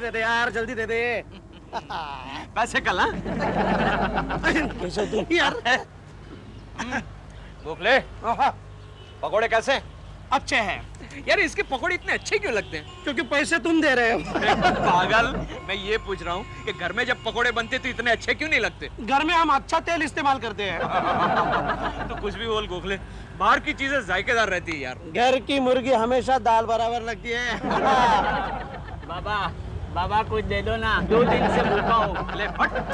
दे दे यार, जल्दी दे दे। पैसे कल ना कैसे तू यार? गोखले, पकोड़े कैसे? अच्छे हैं यार। इसके पकोड़े इतने अच्छे क्यों लगते हैं? क्योंकि पैसे तुम दे रहे हो। पागल, मैं ये पूछ रहा हूँ कि घर में जब पकोड़े बनते तो इतने अच्छे क्यों नहीं लगते? घर में हम अच्छा तेल इस्तेमाल करते हैं। तो कुछ भी बोल गोखले, बाहर की चीजें जायकेदार रहती है यार। घर की मुर्गी हमेशा दाल बराबर लगती है। बाबा, बाबा कुछ दे दो ना, 2 दिन से भूखा हूँ।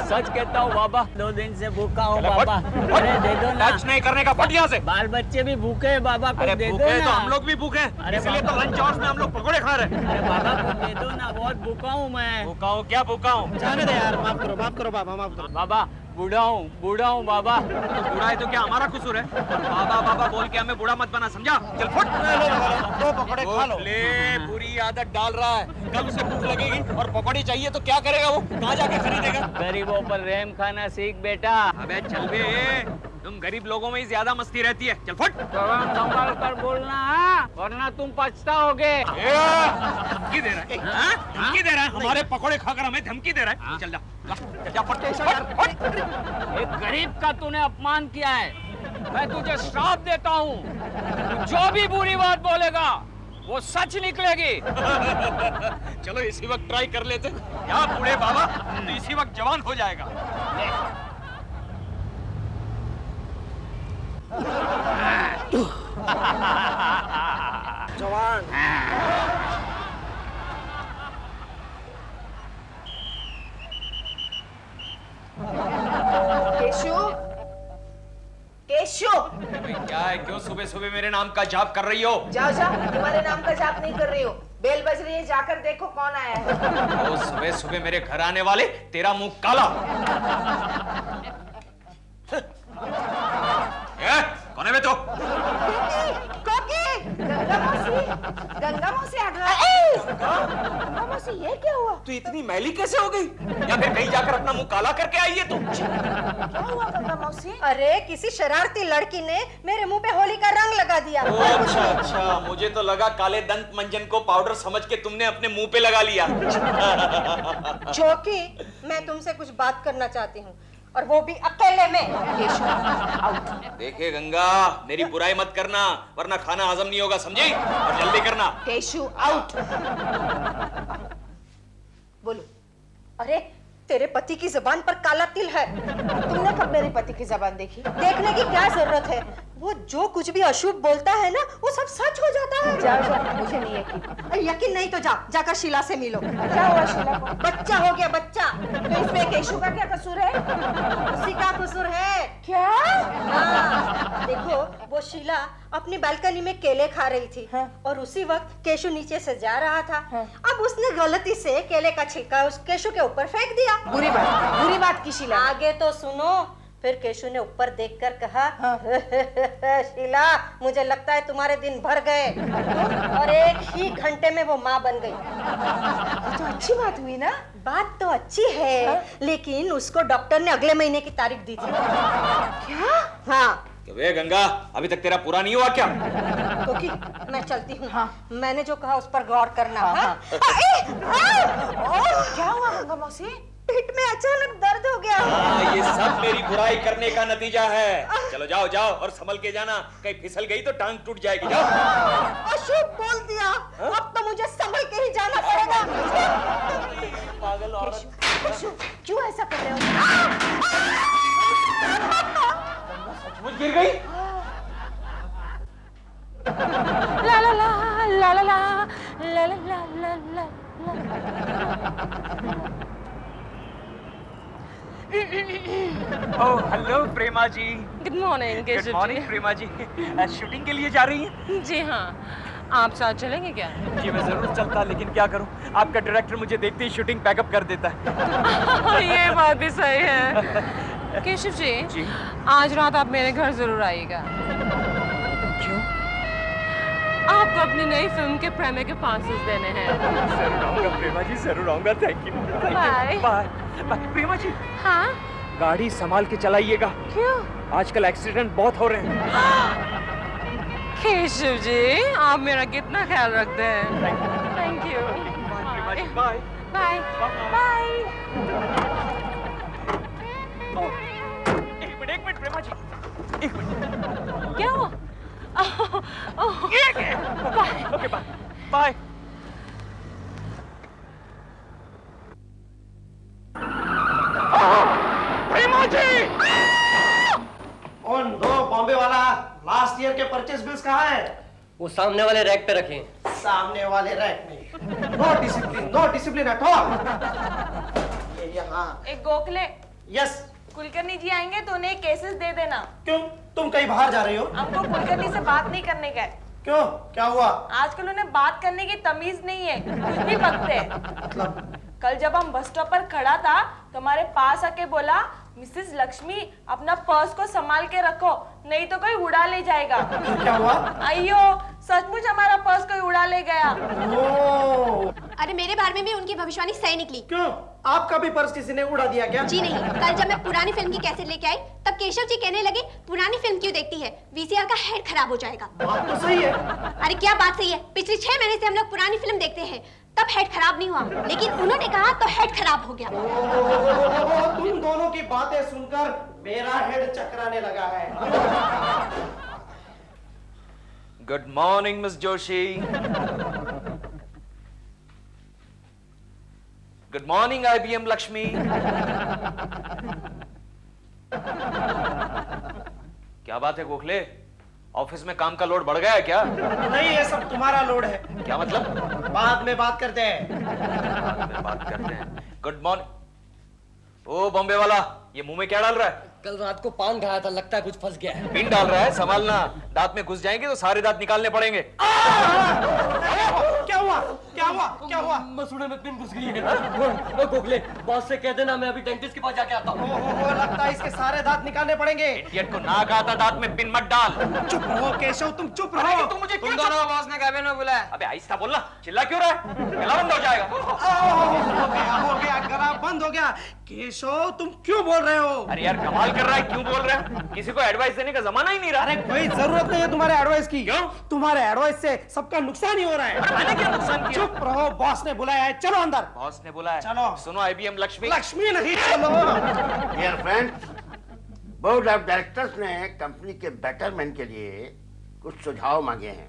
सच कहता हूँ बाबा, 2 दिन से भूखा हूँ बाबा। अरे दे दो ना। टच नहीं करने का, फट यहाँ से। बाल बच्चे भी भूखे हैं बाबा, कुछ दे दो भूखे ना। तो हम लोग भी भूखे हैं, अरे इसलिए तो लंच आवर्स में हम लोग पकोड़े खा रहे हैं। अरे बाबा कुछ दे दो ना, बहुत भूखा हूँ मैं। भूखा हूँ क्या भूखा हूँ? जाने दे यार, माफ करो बाबा, माफ करो। बाबा बूढ़ा हूँ बाबा। तो बूढ़ा है तो क्या हमारा कसूर है? बाबा बाबा बोल के हमें बूढ़ा मत बना, समझा? चल फुट। दो पकौड़े खा लो। ले, बुरी आदत डाल रहा है। कल उसे भूख लगेगी और पकौड़ी चाहिए तो क्या करेगा वो? कहाँ जाके खरीदेगा? गरीबों पर रहम खाना सीख बेटा। अबे चल बे, तुम गरीब लोगों में ही ज्यादा मस्ती रहती है। चल फुट। संभाल कर बोलना, वरना तुम पछताओगे। धमकी दे रहा है? हाँ? धमकी दे रहा है? हमारे पकौड़े खाकर हमें धमकी दे रहा है? चल जा, जा फुट। एक गरीब का तूने अपमान किया है, मैं तुझे श्राप देता हूँ। जो भी बुरी बात बोलेगा वो सच निकलेगी। चलो इसी वक्त ट्राई कर लेते। क्या बूढ़े बाबा, तो इसी वक्त जवान हो जाएगा। जवान। केशु, केशु, क्या है? क्यों सुबह सुबह मेरे नाम का जाप कर रही हो? जाओ जाओ, तुम्हारे नाम का जाप नहीं कर रही हो। बेल बज रही है, जाकर देखो कौन आया है। ओ, सुबह सुबह मेरे घर आने वाले, तेरा मुंह काला। कौन है बे तू? गंगा मौसी आ गई। गंगा मौसी, ये क्या हुआ? तू इतनी मैली कैसे हो गई? या फिर कहीं जाकर अपना मुंह काला करके आई है तू? क्या हुआ गंगा मौसी? अरे किसी शरारती लड़की ने मेरे मुंह पे होली का रंग लगा दिया। अच्छा अच्छा, मुझे तो लगा काले दंत मंजन को पाउडर समझ के तुमने अपने मुंह पे लगा लिया। जोकी, मैं तुमसे कुछ बात करना चाहती हूँ, और वो भी अकेले में। केशु, आउट। देखे गंगा, मेरी बुराई मत करना, वरना खाना हजम नहीं होगा, समझी? और जल्दी करना। केशु, आउट। बोलो। अरे तेरे पति की जबान पर काला तिल है। तुमने कब मेरे पति की जबान देखी? देखने की क्या जरूरत है? वो जो कुछ भी अशुभ बोलता है ना, वो सब सच हो जाता है। जाओ जाओ, मुझे नहीं यकीन। यकीन नहीं तो जाकर शीला से मिलो। क्या हुआ शीला को? बच्चा हो गया, बच्चा। तो इसमें केशु का क्या कसूर है? उसी का कसूर है। क्या? हाँ, देखो वो शीला अपनी बालकनी में केले खा रही थी। हाँ। और उसी वक्त केशु नीचे से जा रहा था। हाँ। अब उसने गलती से केले का छिलका उस केशु के ऊपर फेंक दिया। बुरी बात की शीला। आगे तो सुनो। फिर केशु ने ऊपर देखकर कहा, हाँ। शीला, मुझे लगता है तुम्हारे दिन भर गए। और एक ही घंटे में वो माँ बन गई। ये तो अच्छी बात हुई ना? बात तो अच्छी है, हाँ? लेकिन उसको डॉक्टर ने अगले महीने की तारीख दी थी। क्या? हाँ। वे गंगा, अभी तक तेरा पूरा नहीं हुआ क्या? तो की, मैं चलती हूँ। हाँ। मैंने जो कहा उस पर गौर करना। हाँ, हाँ। क्या हुआ गंगा मौसी? पेट में अचानक दर्द हो गया। ये सब मेरी बुराई करने का नतीजा है। चलो जाओ जाओ, और संभल के जाना, कहीं फिसल गई तो टांग टूट जाएगी। जाओ। अशुभ बोल दिया। अब तो मुझे संभल के ही जाना पड़ेगा। पागल औरत। क्यों ऐसा कर रहे हो? सचमुच गिर गई? ला ला ला ला ला ला ला ला ला ला ओह हेलो प्रेमा जी। Good morning Keshav ji. Good morning प्रेमा जी। शूटिंग के लिए जा रही हैं? जी हाँ, आप साथ चलेंगे क्या? जी मैं जरूर चलता, लेकिन क्या करूं, आपका डायरेक्टर मुझे देखते ही शूटिंग पैकअप कर देता है। ये बात भी सही है। केशव जी, आज रात आप मेरे घर जरूर आइएगा। क्यों? आपको अपनी नई फिल्म के प्रीमियर के पासेस देने हैं। जरूर आऊंगा प्रेमा जी, जरूर आऊंगा। Thank you. Bye bye. Prema ji, हाँ? गाड़ी संभाल के चलाइएगा। क्यों? आजकल एक्सीडेंट बहुत हो रहे हैं। केशव जी, आप मेरा कितना ख्याल रखते हैं। Thank you. Bye. Bye bye. एक मिनट प्रेमा जी, एक मिनट। क्या हुआ? Okay bye bye. Prema ji! Oh no Bombay वाला, लास्ट ईयर के परचेस बिल्स कहाँ है? वो सामने वाले रैक पे रखे हैं। सामने वाले रैक में। No discipline at all. ये यहाँ। एक गोखले, यस। कुलकर्णी जी आएंगे तो उन्हें केसेस दे देना। क्यों? तुम कहीं बाहर जा रही हो? हमको कुलकर्णी से बात नहीं करने का है। क्यों? क्या हुआ? आजकल उन्हें बात करने की तमीज नहीं है, कुछ भी बकते हैं। मतलब? कल जब हम बस स्टॉप पर खड़ा था तो हमारे पास आके बोला, मिसेस लक्ष्मी अपना पर्स को संभाल के रखो, नहीं तो कोई उड़ा ले जाएगा। क्या हुआ? अयो, सचमुच हमारा पर्स कोई उड़ा ले गया। ओ, अरे मेरे बारे में भी उनकी भविष्यवाणी सही निकली। क्यों? आपका भी पर्स किसी ने उड़ा दिया क्या? जी नहीं, कल जब मैं पुरानी फिल्म की कैसेट लेके आई तब केशव जी कहने लगे पुरानी फिल्म क्यों देखती है, वीसीआर का हेड खराब हो जाएगा। बात तो सही है। अरे क्या बात सही है, पिछले 6 महीने से हम लोग पुरानी फिल्म देखते हैं, तब हेड खराब नहीं हुआ, लेकिन उन्होंने कहा तो हेड खराब हो गया। तुम दोनों की बातें सुनकर मेरा हेड चकराने लगा है। Good morning miss Joshi. Good morning IBM Lakshmi. क्या बात है गोखले, ऑफिस में काम का लोड बढ़ गया है क्या? नहीं, ये सब तुम्हारा लोड है। क्या मतलब? बाद में बात करते हैं। बाद में बात करते हैं। Good morning. ओ बॉम्बे वाला, ये मुंह में क्या डाल रहा है? कल रात को पान खाया था, लगता है कुछ फंस गया है। पिन डाल रहा है, संभालना, दांत में घुस जाएंगे तो सारे दांत निकालने पड़ेंगे। क्या हुआ? क्या हुआ? क्या हुआ? मसूड़े में पिन घुस गई है। गोखले, बॉस से कह देना मैं अभी डेंटिस्ट के पास जाके आता हूँ। ओहो, लगता है इसके सारे दांत निकालने पड़ेंगे। इडियट को ना कहा था दांत में पिन मत डाल। चुप रहो केशव, तुम चुप रहो। तुम मुझे तुम दोनों बॉस ने कैबिन में बुलाया। अबे आहिस्ता बोलना, चिल्ला क्यों रहा है? गला बंद हो जाएगा। हो गया, गला बंद हो गया। केशव, तुम क्यों बोल रहे हो? अरे यार कमाल कर रहा है, क्यों बोल रहा है? किसी को एडवाइस देने का जमाना ही नहीं रहा। अरे कोई जरूरत नहीं है तुम्हारे एडवाइस की। क्यों? तुम्हारे एडवाइस से सबका नुकसान ही हो रहा है। मैंने क्या नुकसान किया? चुप रहो, बॉस ने बुलाया है, चलो अंदर। बॉस ने बोला है। चलो। सुनो IBM लक्ष्मी। लक्ष्मी नहीं, चलो। Dear friends, board of directors ने कंपनी के बेटरमेंट के लिए कुछ सुझाव मांगे हैं।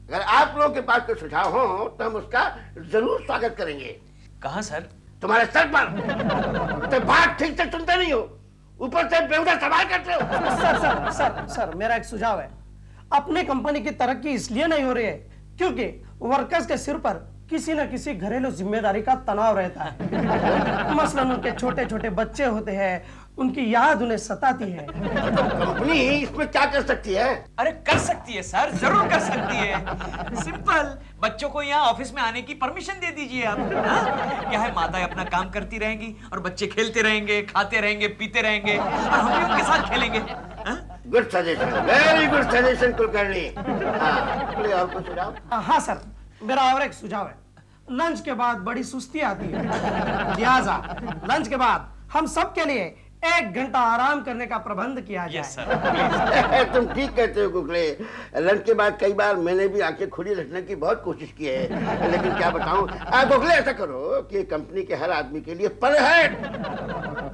अगर आप लोगों के पास कोई सुझाव हो तो हम उसका जरूर स्वागत करेंगे। कहाँ सर? तुम्हारे सर पर। तो बात ठीक से सुनते नहीं हो, ऊपर से बेहुदा सवाल करते हो। सर, मेरा एक सुझाव है। अपने कंपनी की तरक्की इसलिए नहीं हो रही है क्योंकि वर्कर्स के सिर पर किसी न किसी घरेलू जिम्मेदारी का तनाव रहता है। मसलन उनके छोटे छोटे बच्चे होते हैं, उनकी याद उन्हें सताती है। कंपनी इसमें क्या कर सकती है? अरे कर सकती है सर, जरूर कर सकती है। सिंपल, बच्चों को यहाँ ऑफिस में आने की परमिशन दे दीजिए आप। क्या है, माताएं अपना काम करती रहेंगी और बच्चे खेलते रहेंगे, खाते रहेंगे, पीते रहेंगे और हम भी उनके साथ खेलेंगे। Good suggestion, very good suggestion Kulkarni. कोई और कुछ सुझाव? हाँ सर, मेरा और एक सुझाव है। लंच के बाद बड़ी सुस्ती आती है, लिहाजा लंच के बाद हम सब के लिए 1 घंटा आराम करने का प्रबंध किया जाए। Yes sir. तुम ठीक कहते हो कुकले। लंच के बाद कई बार मैंने भी आंखें खुली रखने की बहुत कोशिश की है, लेकिन क्या बताऊं। कुकले, ऐसा करो कि कंपनी के हर आदमी के लिए पर हेड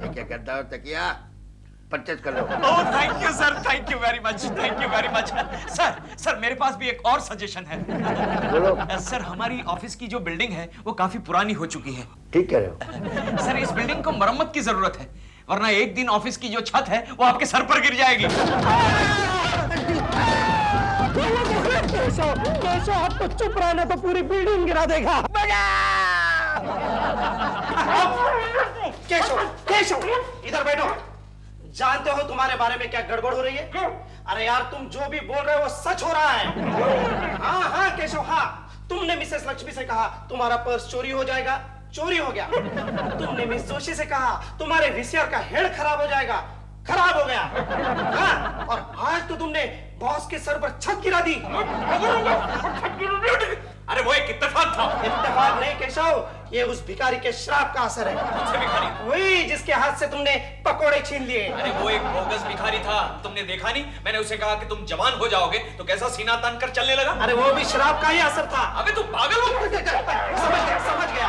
एक गद्दा और तकिया परचेज कर लो। Oh thank you sir, thank you very much, thank you very much. Sir मेरे पास भी एक और सजेशन है। बोलो। सर हमारी ऑफिस की जो बिल्डिंग है वो काफी पुरानी हो चुकी है। ठीक कह रहे हो। सर इस बिल्डिंग को मरम्मत की जरूरत है, वरना एक दिन ऑफिस की जो छत है वो आपके सर पर गिर जाएगी। केशव, आपको चुप रहना तो पूरी बिल्डिंग गिरा देगा। केशव, इधर बैठो। जानते हो तुम्हारे बारे में क्या गड़बड़ हो रही है? अरे यार, तुम जो भी बोल रहे हो वो सच हो रहा है। हाँ केशव, हाँ, तुमने मिसेस लक्ष्मी से कहा तुम्हारा पर्स चोरी हो जाएगा, चोरी हो गया। तुमने मिस जोशी से कहा तुम्हारे वीसीआर का हेड खराब हो जाएगा, खराब हो गया। हाँ, और आज तो तुमने बॉस के सर पर छत गिरा दी। अरे वो एक इत्तेफाक था। इत्तेफाक नहीं केशव, ये उस भिखारी के श्राप का असर है। कौन से भिखारी? वही जिसके हाथ से तुमने पकोड़े छीन लिए। अरे वो एक बोगस भिखारी था, तुमने देखा नहीं? मैंने उसे कहा कि तुम जवान हो जाओगे तो कैसा सीना तान कर चलने लगा। अरे वो भी श्राप का ही असर था। अबे तू पागल हो? समझ गया।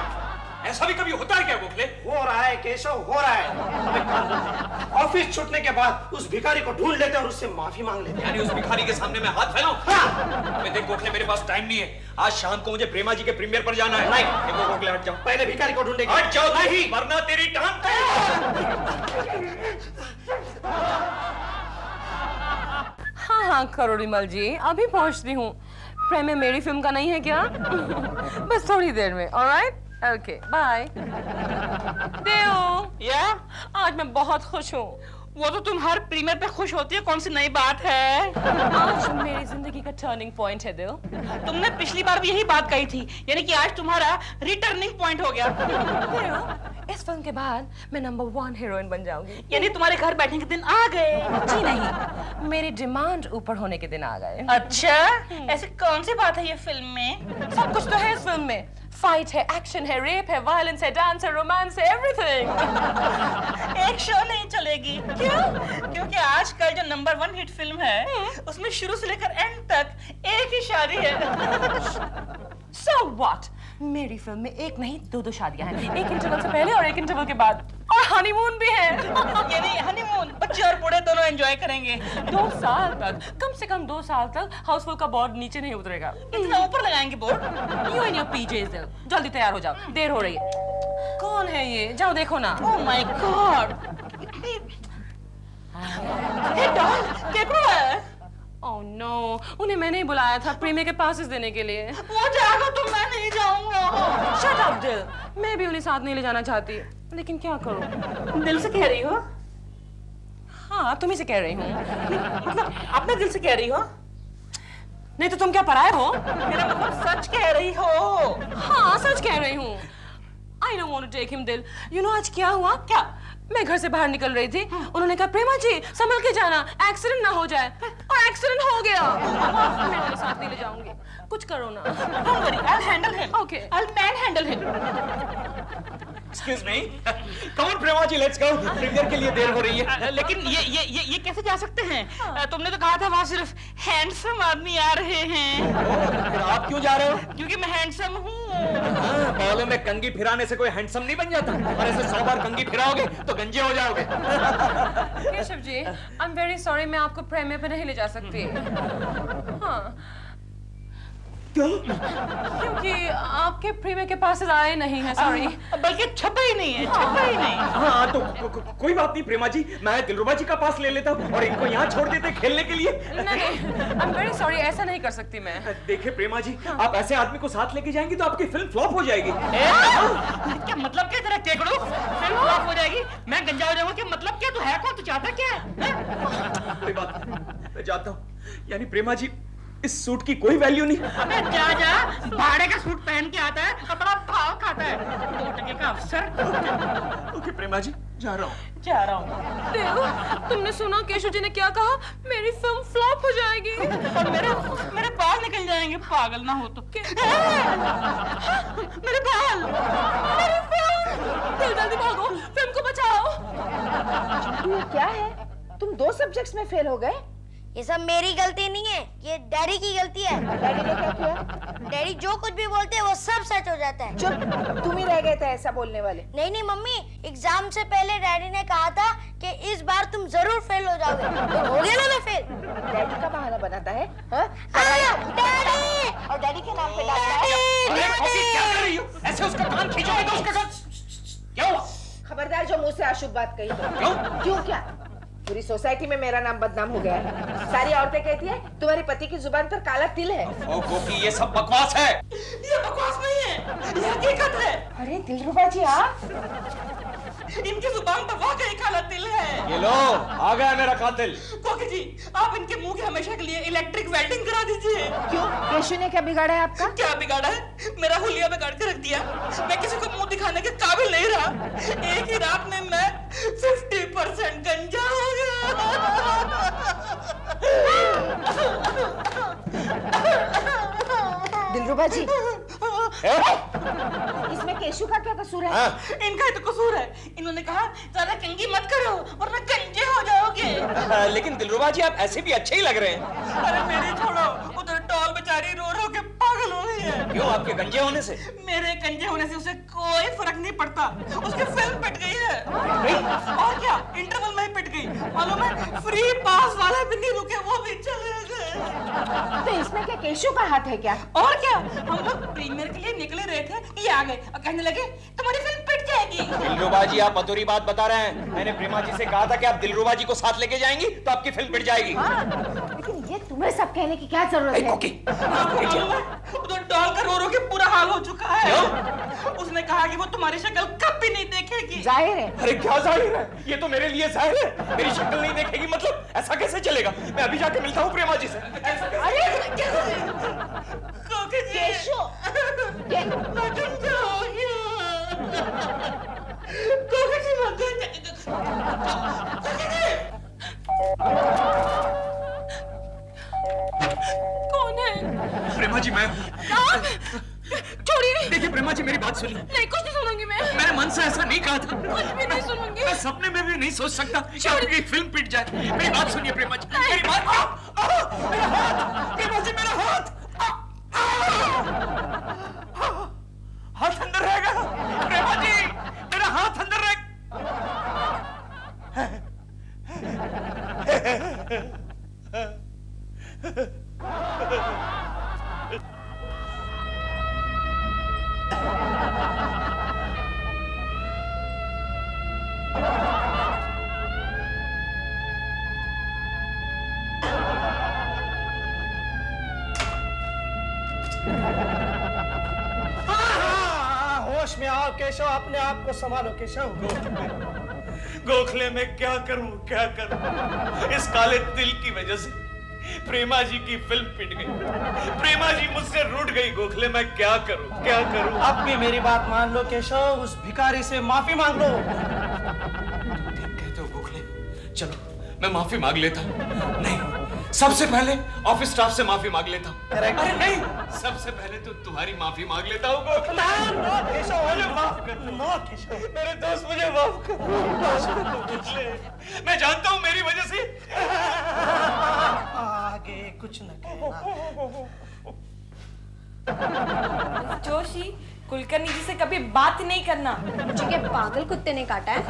ऐसा भी कभी होता है क्या गोखले? हो रहा है केशव, हो रहा है। अब एक काम करते हैं, ऑफिस छूटने के बाद उस भिखारी को ढूंढ लेते हैं और उससे माफी मांग लेते हैं। यानी उस भिखारी के सामने मैं हाथ फैलाऊं? हाँ। अबे देख गोखले, मेरे पास टाइम नहीं है। आज शाम को मुझे प्रेमा जी के प्रीमियर पर जाना है। नहीं। देखो गोखले, हट जाओ। पहले भिखारी को ढूंढेंगे। हट जाओ, नहीं। वरना तेरी टांग हाँ हाँ करोड़ीमल जी, अभी पहुंचती हूँ। प्रेम में मेरी फिल्म का नहीं है क्या? बस थोड़ी देर में। Alright, okay, bye. देव, या आज मैं बहुत खुश हूँ। वो तो तुम हर प्रीमियर पे खुश होती है, कौन सी नई बात है? आज मेरी जिंदगी का टर्निंग पॉइंट है देव। तुमने पिछली बार भी यही बात कही थी, यानी कि आज तुम्हारा रिटर्निंग पॉइंट हो गया। देव, इस फिल्म के बाद मैं नंबर 1 हीरोइन बन जाऊंगी। यानी तुम्हारे घर बैठने के दिन आ गए। जी नहीं, मेरी डिमांड ऊपर होने के दिन आ गए। अच्छा, ऐसी कौन सी बात है ये फिल्म में? सब कुछ तो है इस फिल्म में। फाइट है, एक्शन है, रेप है, वायलेंस है, डांस है, रोमांस है, एवरीथिंग। एक शो नहीं चलेगी। क्यों? क्योंकि आजकल जो नंबर 1 हिट फिल्म है, उसमें शुरू से लेकर एंड तक एक ही शादी है। So what? मेरी फिल्म में एक नहीं 2 शादियां हैं। एक इंटरवल से पहले और एक इंटरवल के बाद, और हनीमून भी है। यानी हनीमून बच्चे और बूढ़े दोनों एंजॉय करेंगे। 2 साल तक, कम से कम 2 साल तक हाउसफुल का बोर्ड नीचे नहीं उतरेगा। इतना ऊपर लगाएंगे board? You and your PJs दिल, जल्दी तैयार हो जाओ, देर हो रही है। कौन है ये? जाओ देखो ना। Oh my God! ये डॉल केकड़ू है। Oh no, उन्हें मैंने ही बुलाया था प्रीमियर के पासेस देने के लिए। वो जाएगा तो मैं नहीं जाऊंगा। Shut up दिल, मैं भी उन्हें साथ नहीं ले जाना चाहती, लेकिन क्या करूं? दिल से कह रही हो? हाँ, तुम्ही से कह रही हूँ। मतलब अपने दिल से कह रही हो? नहीं तो तुम क्या पराये हो? मेरा मतलब सच कह रही हो? हाँ, सच कह रही हूँ। I don't want to take him दिल। You know आज क्या हुआ? क्या? मैं घर से बाहर निकल रही थी, उन्होंने कहा प्रेमा जी संभल के जाना, एक्सीडेंट ना हो जाए, और एक्सीडेंट हो गया। मैं उन्हें साथ नहीं ले जाऊंगी, कुछ करो ना। Don't worry, I'll handle him. Okay. I'll manhandle him. Excuse me. Come on Prema ji, let's go. Premiere के लिए देर हो रही है। लेकिन ये कैसे जा सकते हैं? तुमने तो कहा था वहाँ सिर्फ हैंडसम आदमी आ रहे हैं। फिर आप क्यों जा रहे हो? क्योंकि मैं हैंडसम हूँ। बालों में कंघी फिराने से कोई हैंडसम नहीं बन जाता, और ऐसे 100 बार कंघी फिराओगे तो गंजे हो जाओगे। Keshav ji, I am very sorry, मैं आपको प्रीमियर पे नहीं ले जा सकती। हाँ, क्योंकि आपके प्रीमियर के पास आए नहीं है, सॉरी। बल्कि छपा ही नहीं है, छपा ही नहीं। हाँ तो कोई बात नहीं प्रेमा जी, मैं दिलरुबा जी का पास ले लेता हूँ और इनको यहाँ छोड़ देते खेलने के लिए। नहीं, आई एम वेरी सॉरी, ऐसा नहीं कर सकती मैं। देखिए प्रेमा जी, आप ऐसे आदमी को साथ लेके जाएंगी तो आपकी फिल्म फ्लॉप हो जाएगी। क्या मतलब क्या तेरा केकड़ू? फिल्म फ्लॉप हो जाएगी, मैं गंजा हो जाऊंगा, क्या मतलब क्या? तू है कौन? तू चाहता क्या है? कोई बात नहीं, मैं जाता हूँ। यानी प्रेमा जी, इस सूट की कोई वैल्यू नहीं। अबे जा, भाड़े का सूट पहन के आता है और बड़ा भाव खाता है। 2 टके का अफसर। ओके प्रेमा जी, जा रहा हूँ। जा रहा हूँ। देव, तुमने सुना केशव जी ने क्या कहा? मेरी फिल्म फ्लॉप हो जाएगी और मेरे बाल निकल जाएंगे, पागल ना हो तो। मेरे बाल, मेरी फिल्म! जल्दी भागो, फिल्म को बचाओ। ये क्या है? तुम 2 सब्जेक्ट्स में फेल हो गए? ये सब मेरी गलती नहीं है, ये डैडी की गलती है। डैडी ने क्या किया? डैडी जो कुछ भी बोलते हैं वो सब सच हो जाता है। चुप, तुम ही रह गए थे ऐसा बोलने वाले। नहीं मम्मी, एग्जाम से पहले डैडी ने कहा था कि इस बार तुम जरूर फेल हो जाओगे, तो हो गया ना मैं फेल। डैडी का बहाना बनाता है, हाँ? डैडी! और डैडी के नाम पे डालता है। अरे कॉफी, क्या कर रही हो? ऐसे उसका कान खींचोगे तो उसका कान क्या हुआ? खबरदार जो मुंह से अशुभ बात कही तो। क्यों क्या? पूरी सोसाइटी में मेरा नाम बदनाम हो गया है। सारी औरतें कहती है तुम्हारे पति की जुबान पर काला तिल है। ओ कॉफी, ये सब बकवास है। ये बकवास नहीं है, ये हकीकत है। अरे दिलरुबा जी आप? इनकी जुबान पर वाकई काला तिल है। ये लो, आ गया मेरा कातिल। कोकी जी, आप इनके मुंह के हमेशा के लिए इलेक्ट्रिक वेल्डिंग करा दीजिए। क्यों? केशु ने क्या बिगाड़ा है आपका? क्या बिगाड़ा है? मेरा हुलिया बिगाड़ के रख दिया। मैं किसी को मुंह दिखाने के काबिल नहीं रहा। एक ही रात में मैं 50% गंजा हो गया। दिलरुबा जी, इसमें केशु का क्या कसूर है? इनका ही तो कसूर है। इन्होंने कहा ज्यादा कंघी मत करो वरना गंजे हो जाओगे। लेकिन दिलरुबा जी, आप ऐसे भी अच्छे ही लग रहे हैं। अरे मेरी छोड़ो, उधर टॉल बेचारी रो रो के पागल हो गई है। क्यों, आपके गंजे होने से? मेरे गंजे होने से उसे कोई फर्क नहीं पड़ता। उसकी फिल्म पिट गई है। और क्या, इंटरवल में ही पिट गई। मालूम है, फ्री पास वाले भी नहीं रुके, वो भी चले गए। तो इसमें क्या केशव का हाथ है क्या? और क्या, हम लोग प्रीमियर के लिए निकले रहे थे, ये आ गए और कहने लगे तुम्हारी फिल्म पिट जाएगी। दिलरुबा जी, आप अधूरी बात बता रहे हैं। मैंने प्रेमा जी से कहा था कि आप दिलरुबा जी को साथ लेके जाएंगी तो आपकी फिल्म पिट जाएगी। लेकिन ये तुम्हें सब कहने की क्या जरूरत है? तो डॉल का रो के पूरा हाल हो चुका है। उसने कहा कि वो तुम्हारी शक्ल कभी नहीं देखेगी। जाहिर है। अरे क्या जाहिर है, ये तो मेरे लिए जाहिर है। मेरी शक्ल नहीं देखेगी मतलब, ऐसा कैसे चलेगा? मैं अभी जाके मिलता हूँ प्रेमा जी से। अरे केशव, कौन है? प्रेमा जी मैं छोड़िए। देखिए प्रेमा जी, मेरी बात सुनिए। नहीं, कुछ नहीं सुनूंगी मैं। मैंने मन से ऐसा नहीं कहा था। कुछ भी नहीं सुनूंगी। मैं सपने में भी नहीं सोच सकता कि आपकी फिल्म पिट जाए। मेरी बात सुनिए प्रेमा जी, मेरी बात। मेरा हाथ, प्रेमा जी मेरा हाथ, हाथ अंदर रहेगा। प्रेमा जी, मेरा हाथ अंदर रह। होश में आओ केशव, अपने आप को संभालो केशव। गोखले में क्या करूं, क्या करूं? इस काले दिल की वजह से प्रेमा जी की फिल्म पिट गई। प्रेमा जी मुझसे रूठ गई। गोखले मैं क्या करूं, क्या करूं? अब भी मेरी बात मान लो केशव, उस भिखारी से माफी मांग लो। ठीक कहते हो गोखले, चलो मैं माफी मांग लेता हूँ। नहीं, सबसे पहले ऑफिस स्टाफ से माफी मांग लेता हूँ। अरे नहीं, सबसे पहले तो तुम्हारी माफी मांग लेता हूँ। मुझे माफ कर दो। मेरे दोस्त, मुझे माफ कर। मैं जानता हूँ मेरी वजह से आगे कुछ न कहना। जोशी, कुलकर्णी जी से कभी बात नहीं करना। मुझे क्या पागल कुत्ते ने काटा है?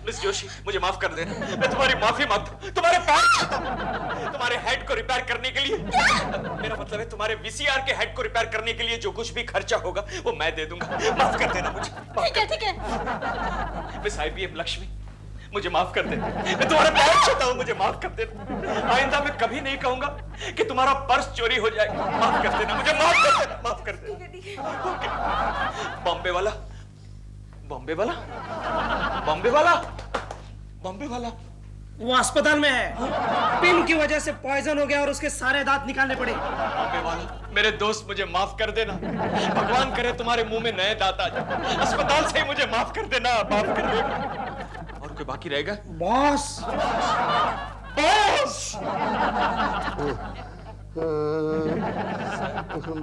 मिस जोशी, मुझे माफ कर देना। मैं तुम्हारी माफी मांगता हूँ। तुम्हारे पैर छूता हूँ। तुम्हारे हेड को रिपेयर करने के लिए, मेरा मतलब है तुम्हारे वीसीआर के हेड को रिपेयर करने के लिए जो कुछ भी खर्चा होगा वो मैं दे दूंगा। माफ कर देना मुझे। ठीक है। मिस आईबीएम लक्ष्मी, मुझे माफ कर देना। मैं तुम्हारे पैर छूता हूँ, मुझे माफ कर देना। आइंदा मैं कभी नहीं कहूंगा कि तुम्हारा पर्स चोरी हो जाए। माफ कर देना मुझे, माफ कर देना, माफ कर देना। ओके। बॉम्बे वाला, बॉम्बे वाला, बॉम्बे वाला, बॉम्बे वाला वो अस्पताल में है। पिन की वजह से पॉइजन हो गया और उसके सारे दांत निकालने पड़े। बॉम्बे वाला, मेरे दोस्त मुझे माफ कर देना। भगवान करे तुम्हारे मुंह में नए दांत आ जाए। अस्पताल से ही मुझे माफ कर देना, माफ कर देना। और कोई बाकी रहेगा? बॉस, बॉस,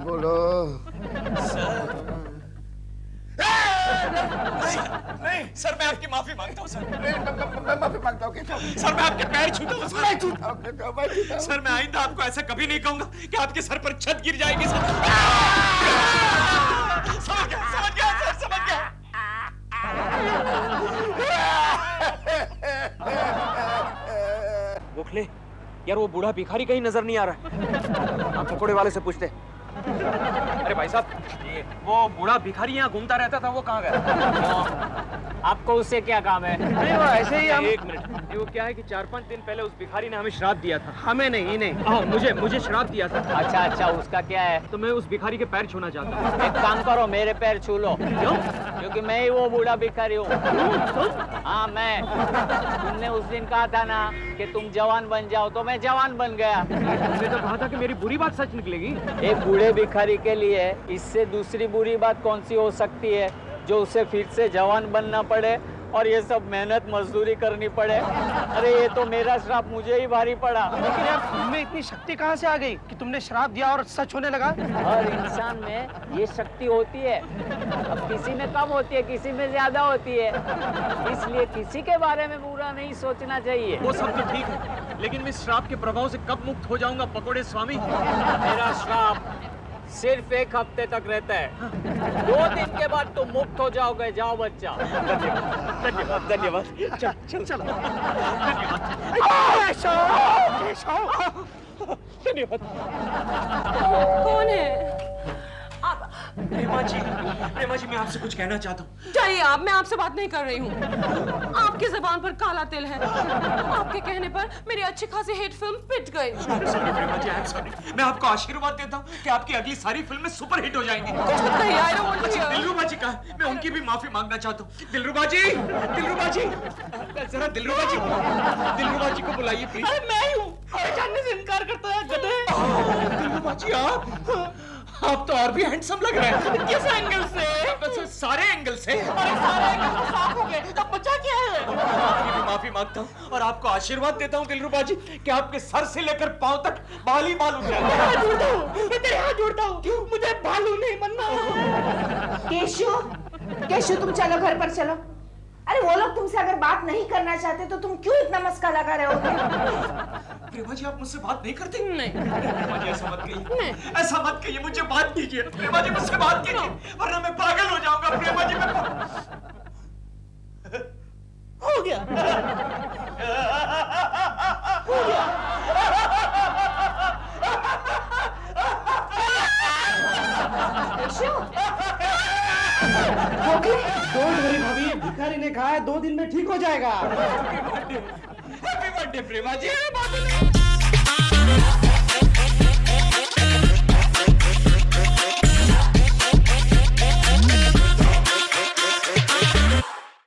बोलो। नहीं सर, मैं आपकी माफी मांगता हूँ। सर मैं माफी मांगता हूँ केशव। सर, मैं आपके पैर छूता हूँ। मैं छूता हूँ केशव, मैं छूता हूँ। सर, मैं आइंदा आपको ऐसा कभी नहीं कहूंगा कि आपके सर पर छत गिर जाएगी। सर समझ गया, समझ गया सर, समझ गया। गोखले, यार वो बूढ़ा भिखारी कहीं नजर नहीं आ रहा। आप पकोड़े वाले से पूछते। अरे भाई साहब, वो बूढ़ा भिखारी यहाँ घूमता रहता था, वो कहाँ गया? आपको उससे क्या काम है? नहीं, वो ऐसे ही। एक मिनट, वो क्या है कि 4-5 दिन पहले उस भिखारी ने हमें श्राप दिया था। हमें नहीं, इन्हें। हाँ, मुझे श्राप दिया था। अच्छा अच्छा, उसका क्या है? तो मैं उस भिखारी के पैर छूना चाहता हूँ। एक काम करो, मेरे पैर छू लो। क्यों? क्योंकि मैं ही वो बूढ़ा भिखारी हूँ। हाँ, मैं। तुमने उस दिन कहा था ना कि तुम जवान बन जाओ, तो मैं जवान बन गया। तुमने तो कहा था कि मेरी बुरी बात सच निकलेगी। एक बूढ़े भिखारी के लिए इससे दूसरी बुरी बात कौन सी हो सकती है जो उसे फिर से जवान बनना पड़े और ये सब मेहनत मजदूरी करनी पड़े। अरे ये तो मेरा श्राप मुझे ही भारी पड़ा। लेकिन यार तुमने इतनी शक्ति कहाँ से आ गई कि तुमने श्राप दिया और सच होने लगा? हर इंसान में ये शक्ति होती है, अब किसी में कम होती है, किसी में ज्यादा होती है, इसलिए किसी के बारे में बुरा नहीं सोचना चाहिए। वो सब तो ठीक है, लेकिन मैं इस श्राप के प्रभाव से कब मुक्त हो जाऊंगा पकोड़े स्वामी? मेरा श्राप सिर्फ 1 हफ्ते तक रहता है, 2 दिन के बाद तुम मुक्त हो जाओगे। जाओ बच्चा। धन्यवाद धन्यवाद। चल चल धन्यवाद। कौन है आप? प्रेमा जी मैं आपसे कुछ कहना चाहता हूँ। जाइए आप, मैं आपसे बात नहीं कर रही हूँ। आपकी जबान पर काला तिल है। आपके कहने पर मेरी अच्छी खासी हिट फिल्म पिट गई। Sorry Prema ji, I am sorry. मैं आपको आशीर्वाद देता हूँ कि आपकी अगली सारी फिल्में सुपर हिट हो जाएंगी। कुछ मत कहिए, I don't want to hear। दिलरुबा जी का है, मैं उनकी भी माफी मांगना चाहता हूँ। दिलरुबा जी जरा दिलरुबा जी को बुलाइए प्लीज। अरे मैं ही हूँ, पहचानने से इनकार करता है गधे। दिलरुबा जी आप तो और भी हैंडसम लग रहे हैं। किस एंगल से? बस सारे एंगल से। अरे सारे एंगल तो साफ हो गए, अब बचा क्या है? आपकी भी माफी मांगता हूँ और आपको आशीर्वाद देता हूँ दिलरुबा जी कि आपके सर से लेकर पांव तक बाल ही बाल उठ जाए। मैं तेरे हाथ जोड़ता हूँ, मुझे भालू नहीं बनना। केशु तुम चलो घर पर चलो। अरे वो लोग तुमसे अगर बात नहीं करना चाहते तो तुम क्यों इतना मस्का लगा रहे हो? प्रेमा जी आप मुझसे बात नहीं करते? नहीं। प्रेमा जी ऐसा मत कहिए, ऐसा मत कहिए, मुझे बात कीजिए। प्रेमा जी मुझसे बात कीजिए वरना मैं पागल हो जाऊंगा। प्रेमा जी मैं हो गया। डोंट वरी भाभी, भिखारी ने कहा है 2 दिन में ठीक हो जाएगा। हैप्पी बर्थडे प्रेमा जी।